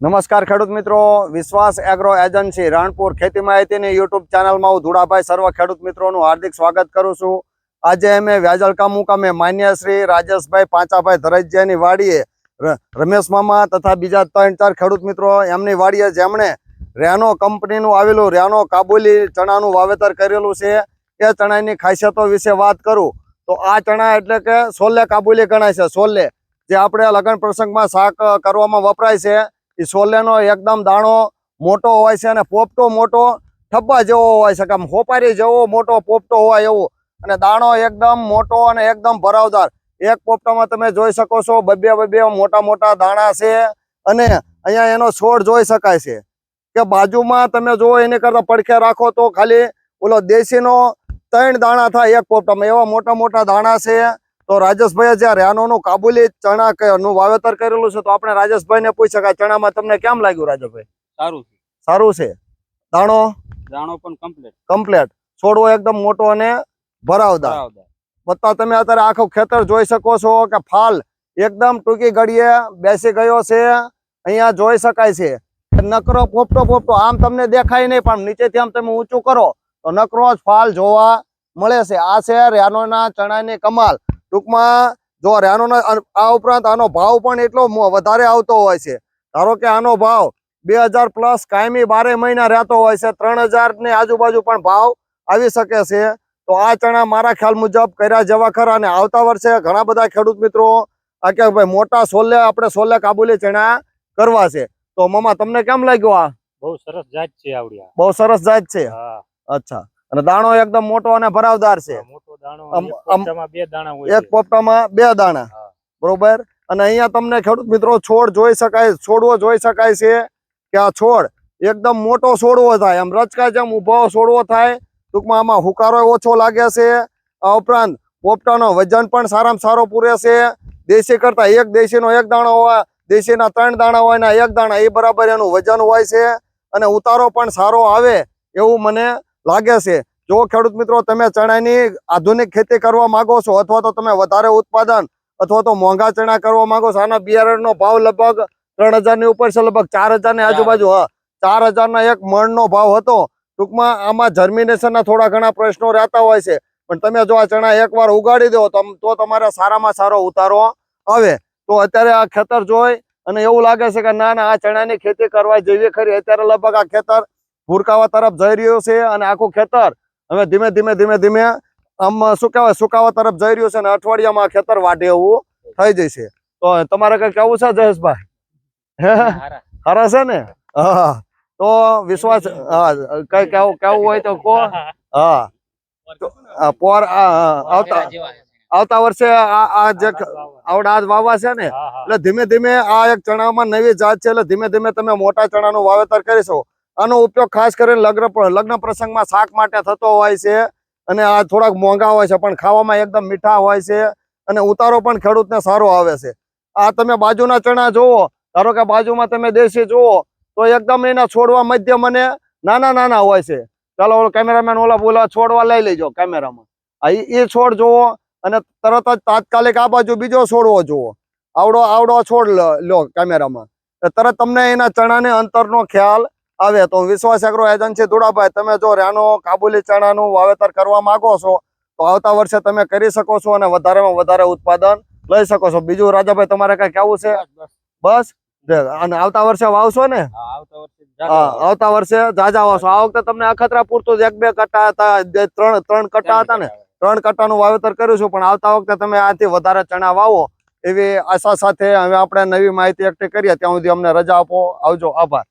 નમસ્કાર ખેડૂત મિત્રો, વિશ્વાસ એગ્રો એજન્સી રાણપુર ખેતી માહિતીની યુટ્યુબ ચેનલમાં હું ધુડાભાઈ સર્વ ખેડૂત મિત્રોનું હાર્દિક સ્વાગત કરું છું। આજે અમે વ્યાજલકા મુકામે માન્ય શ્રી રાજેશભાઈ પાંચાભાઈ ધરૈજિયાની વાડીએ રમેશ મામા તથા બીજા 3-4 ખેડૂત મિત્રો એમની વાડીએ જેમણે રેનો કંપનીનું આવેલું રેનો કાબુલી ચણાનું વાવેતર કરેલું છે એ ચણાની ખાસિયતો વિશે વાત કરું તો આ ચણા એટલે કે સોલે કાબુલી ગણાય છે। સોલે જે આપણે લગ્ન પ્રસંગમાં શાક કરવામાં વપરાય છે। એ સોલેનો એકદમ દાણો મોટો હોય છે અને પોપટો મોટો ઠબ્બા જેવો હોય છે, કે હોપારી જેવો મોટો પોપટો હોય એવું, અને દાણો એકદમ મોટો અને એકદમ ભરાવદાર। એક પોપટામાં તમે જોઈ શકો છો બબે મોટા મોટા દાણા છે અને અહીંયા એનો છોડ જોઈ શકાય છે કે બાજુમાં તમે જો એની કરતા પડખે રાખો તો ખાલી ઓલો દેશીનો 3 દાણા થાય એક પોપટામાં, એવા મોટા મોટા દાણા છે। તો રાજેશભાઈ જે રેનોનું કાબુલી ચણા નું વાવેતર કરેલું છે તો આપણે રાજેશભાઈ ને પૂછી શકાય, ચણામાં તમને કેમ લાગ્યું રાજેશભાઈ? સારું છે। દાણો પણ કમ્પ્લીટ, છોડવો એકદમ મોટો અને ભરાવદાર। બતા તમે અત્યારે આખું ખેતર જોઈ શકો છો કે ફાલ એકદમ ટૂંકી ઘડીએ બેસી ગયો છે। અહીંયા જોઈ શકાય છે નકરો પોપટો આમ તમને દેખાય નહીં, પણ નીચેથી આમ તમે ઊંચું કરો તો નકરો જ ફાલ જોવા મળે છે। આ છે રેનોના ચણાની કમાલ। ટૂંકમાં જો રેનોના આ ઉપરાંત આનો ભાવ પણ એટલો વધારે આવતો હોય છે। ધારો કે આનો ભાવ 2000 પ્લસ કાયમી 12 મહિના રહેતો હોય છે, 3000 ની આજુબાજુ પણ ભાવ આવી શકે છે। તો આ ચણા મારા ખ્યાલ મુજબ કર્યા જેવા ખરા, અને આવતા વર્ષે ઘણા બધા ખેડૂત મિત્રો આ કે ભાઈ મોટા સોલે આપણે સોલે કાબુલી ચણા કરવા છે। તો મામા તમને કેમ લાગ્યું? આ બહુ સરસ જાત છે, આવડિયા બહુ સરસ જાત છે। અચ્છા, અને દાણો એકદમ મોટો અને ભરાવદાર છે। મોટો દાણો, એક પોપટામાં 2 દાણા હોય, એક પોપટામાં 2 દાણા, બરોબર। અને અહીંયા તમને ખેડૂત મિત્રો છોડ જોઈ શકાય, છોડવો જોઈ શકાય છે કે આ છોડ એકદમ મોટો છોડવો થાય, આમ રચકા જેમ ઉભો છોડવો થાય। ટૂંકમાં આમાં હુકારો ઓછો લાગે છે। આ ઉપરાંત પોપટાનો વજન પણ સારામાં સારો પૂરે છે। દેશી કરતા એક દેશીનો 1 દાણો હોય, દેશીના 3 દાણા હોય ને 1 દાણા, એ બરાબર એનું વજન હોય છે અને ઉતારો પણ સારો આવે એવું મને લાગે છે। જો ખેડૂત મિત્રો તમે ચણાની આધુનિક ખેતી કરવા માંગો છો અથવા તો તમે વધારે ઉત્પાદન અથવા તો મોંઘા ચણા કરવા માંગો છો, આના બિયારણનો ભાવ લગભગ 3000 ની ઉપર છે, લગભગ 4000 ની આજુબાજુ, 4000 ના 1 મણનો ભાવ હતો। ટૂંકમાં આમાં જર્મિનેશનના થોડા ઘણા પ્રશ્નો રહેતા હોય છે, પણ તમે જો આ ચણા એકવાર ઉગાડી દો તો તમારે સારામાં સારો ઉતારો આવે। તો અત્યારે આ ખેતર જોઈ અને એવું લાગે છે કે ના આ ચણાની ખેતી કરવા જેવી ખરી। અત્યારે લગભગ આ ખેતર ભૂરકાવા તરફ જઈ રહ્યું છે અને આખું ખેતર હવે ધીમે ધીમે આમ શું કહેવાય સુકાવા તરફ જઈ રહ્યું છે, અને અઠવાડિયામાં ખેતર વાઢે એવું થઈ જશે। તો તમારે કઈ કેવું છે જયેશભાઈ? હારા છે ને? હા, તો વિશ્વાસ કઈ કેવું હોય તો કહો। હા, આવતા વર્ષે આ જે આવડા આજ વાવવા છે ને, એટલે ધીમે ધીમે આ એક ચણામાં નવી જાત છે, એટલે ધીમે ધીમે તમે મોટા ચણાનું વાવેતર કરીશો। આનો ઉપયોગ ખાસ કરીને લગ્ન પ્રસંગમાં શાક માટે થતો હોય છે, અને આ થોડાક મોંઘા હોય છે પણ ખાવામાં એકદમ મીઠા હોય છે અને ઉતારો પણ ખેડૂતને સારો આવે છે। આ તમે બાજુના ચણા જોવો, ધારો કે બાજુમાં તમે દેશી જોવો તો એકદમ એના છોડવા મધ્યમ અને નાના હોય છે। ચાલો કેમેરામેન ઓલા છોડવા લઈ લેજો કેમેરામાં, એ છોડ જોવો અને તરત જ તાત્કાલિક આ બાજુ બીજો છોડવો જોવો, આવડો છોડ લો કેમેરામાં, તરત તમને એના ચણાને અંતરનો ખ્યાલ આવે। તો વિશ્વાસ એગ્રો એજન્સી ધુડાભાઈ, તમે જો રેનો કાબુલી ચણાનું વાવેતર કરવા માંગો છો તો આવતા વર્ષે તમે કરી શકો છો અને વધારેમાં વધારે ઉત્પાદન લઈ શકો છો। બીજું રાજાભાઈ તમારે કઈ કેવું છે? બસ, અને આવતા વર્ષે વાવશો ને? આવતા વર્ષે જાજા વાવશો। આ વખતે તમને અખતરા પૂરતું 1-2 કટ્ટા હતા, 3 કટ્ટા હતા ને, 3 કટ્ટાનું વાવેતર કર્યું છે, પણ આવતા વખતે તમે આથી વધારે ચણા વાવો એવી આશા સાથે હવે આપણે નવી માહિતી એકઠી કરીએ। ત્યાં સુધી અમને રજા આપો, આવજો, આભાર।